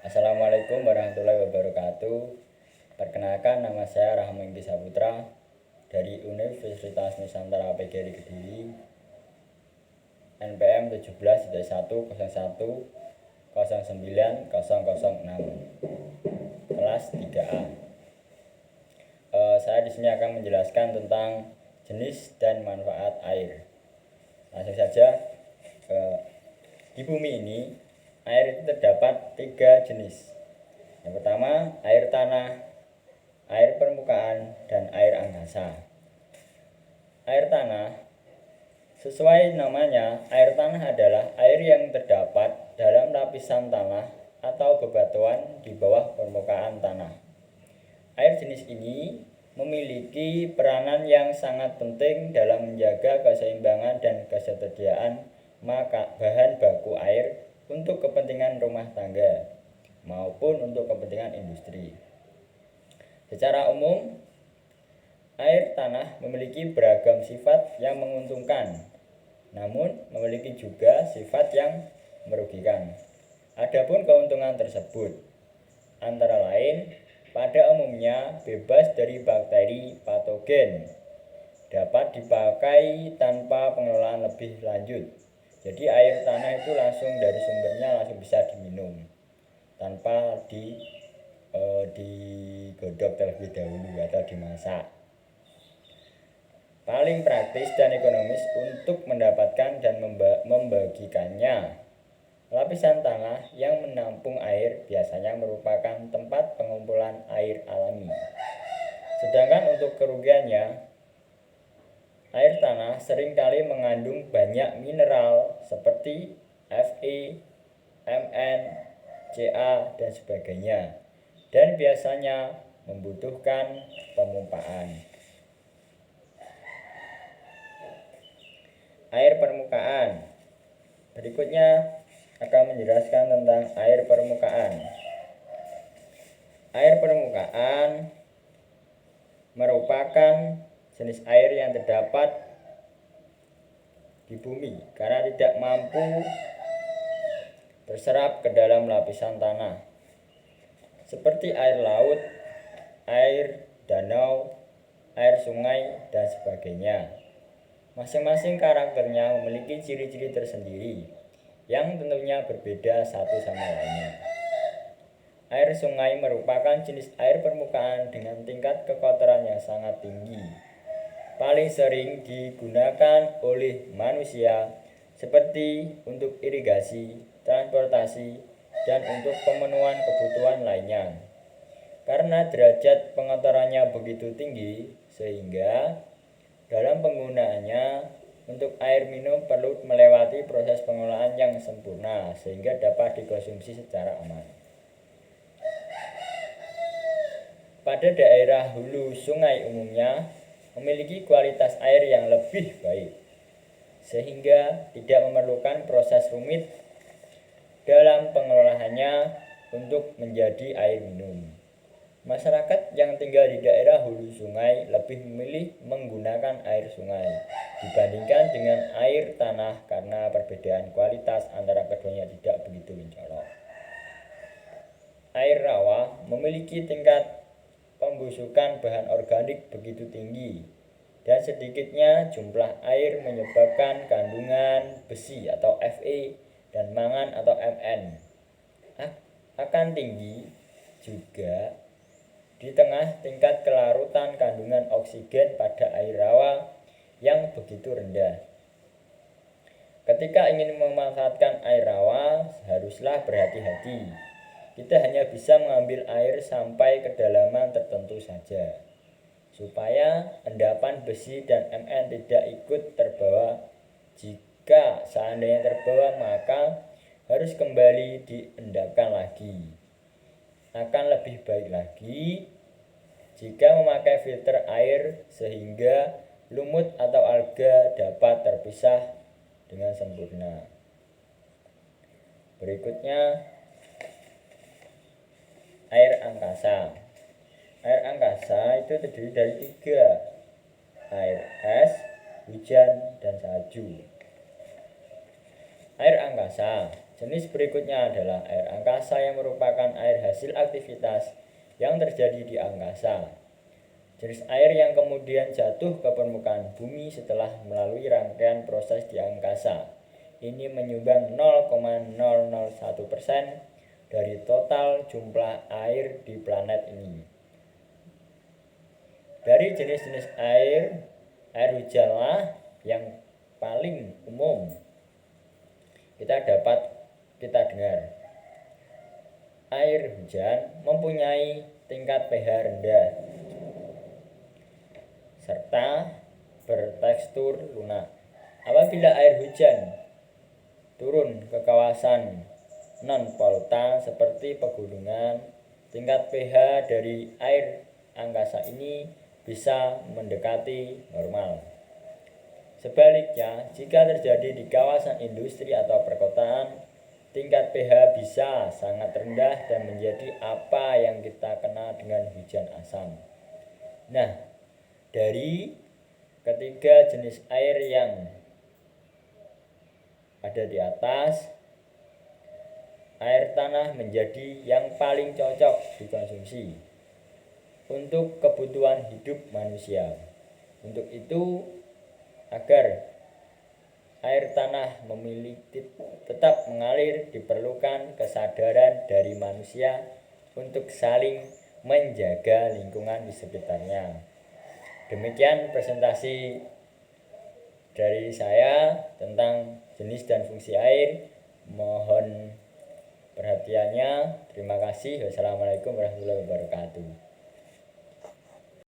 Assalamualaikum warahmatullahi wabarakatuh. Perkenalkan, nama saya Rahmengki Saputra dari Universitas Nusantara PGRI Kediri, NPM 17.01.01.09.006, kelas 3A. Saya di sini akan menjelaskan tentang jenis dan manfaat air. Langsung saja, di bumi ini air itu terdapat 3 jenis. Yang pertama, air tanah, air permukaan, dan air angkasa. Air tanah, sesuai namanya, air tanah adalah air yang terdapat dalam lapisan tanah atau bebatuan di bawah permukaan tanah. Air jenis ini memiliki peranan yang sangat penting dalam menjaga keseimbangan dan ketersediaan bahan baku air untuk kepentingan rumah tangga maupun untuk kepentingan industri. Secara umum, air tanah memiliki beragam sifat yang menguntungkan, namun memiliki juga sifat yang merugikan. Adapun keuntungan tersebut antara lain, pada umumnya bebas dari bakteri patogen, dapat dipakai tanpa pengelolaan lebih lanjut. Jadi air tanah itu langsung dari sumbernya langsung bisa diminum tanpa digodok terlebih dahulu atau dimasak. Paling praktis dan ekonomis untuk mendapatkan dan membagikannya. Lapisan tanah yang menampung air biasanya merupakan tempat pengumpulan air alami. Sedangkan untuk kerugiannya, air tanah seringkali mengandung banyak mineral seperti Fe, Mn, Ca, dan sebagainya, dan biasanya membutuhkan pemumpaan. Air permukaan. Berikutnya akan menjelaskan tentang air permukaan. Air permukaan merupakan jenis air yang terdapat di bumi karena tidak mampu terserap ke dalam lapisan tanah, seperti air laut, air danau, air sungai, dan sebagainya. Masing-masing karakternya memiliki ciri-ciri tersendiri yang tentunya berbeda satu sama lainnya. Air sungai merupakan jenis air permukaan dengan tingkat kekotoran yang sangat tinggi. Paling sering digunakan oleh manusia seperti untuk irigasi, transportasi, dan untuk pemenuhan kebutuhan lainnya. Karena derajat pengotorannya begitu tinggi, sehingga dalam penggunaannya untuk air minum perlu melewati proses pengolahan yang sempurna sehingga dapat dikonsumsi secara aman. Pada daerah hulu sungai umumnya memiliki kualitas air yang lebih baik, sehingga tidak memerlukan proses rumit dalam pengelolaannya untuk menjadi air minum. Masyarakat yang tinggal di daerah hulu sungai lebih memilih menggunakan air sungai dibandingkan dengan air tanah karena perbedaan kualitas antara keduanya tidak begitu mencolok. Air rawa memiliki tingkat pembusukan bahan organik begitu tinggi dan sedikitnya jumlah air menyebabkan kandungan besi atau Fe dan mangan atau Mn akan tinggi juga di tengah tingkat kelarutan kandungan oksigen pada air rawa yang begitu rendah. Ketika ingin memanfaatkan air rawa, haruslah berhati-hati. Kita hanya bisa mengambil air sampai kedalaman tertentu saja, supaya endapan besi dan Mn tidak ikut terbawa. Jika seandainya terbawa, maka harus kembali diendapkan lagi. Akan lebih baik lagi jika memakai filter air sehingga lumut atau alga dapat terpisah dengan sempurna. Berikutnya, air angkasa. Air angkasa itu terdiri dari 3, air es, hujan, dan salju. Air angkasa Jenis berikutnya adalah air angkasa yang merupakan air hasil aktivitas yang terjadi di angkasa. Jenis air yang kemudian jatuh ke permukaan bumi setelah melalui rangkaian proses di angkasa. Ini menyumbang 0,001% dari total jumlah air di planet ini. Dari jenis-jenis air hujanlah yang paling umum kita dengar. Air hujan mempunyai tingkat pH rendah serta bertekstur lunak. Apabila air hujan turun ke kawasan non-polutan seperti pegunungan, tingkat pH dari air angkasa ini bisa mendekati normal. Sebaliknya, jika terjadi di kawasan industri atau perkotaan, tingkat pH bisa sangat rendah dan menjadi apa yang kita kenal dengan hujan asam. Nah, dari ketiga jenis air yang ada di atas, air tanah menjadi yang paling cocok dikonsumsi untuk kebutuhan hidup manusia. Untuk itu, agar air tanah tetap mengalir, diperlukan kesadaran dari manusia untuk saling menjaga lingkungan di sekitarnya. Demikian presentasi dari saya tentang jenis dan fungsi air. Mohon perhatiannya. Terima kasih. Wassalamualaikum warahmatullahi wabarakatuh.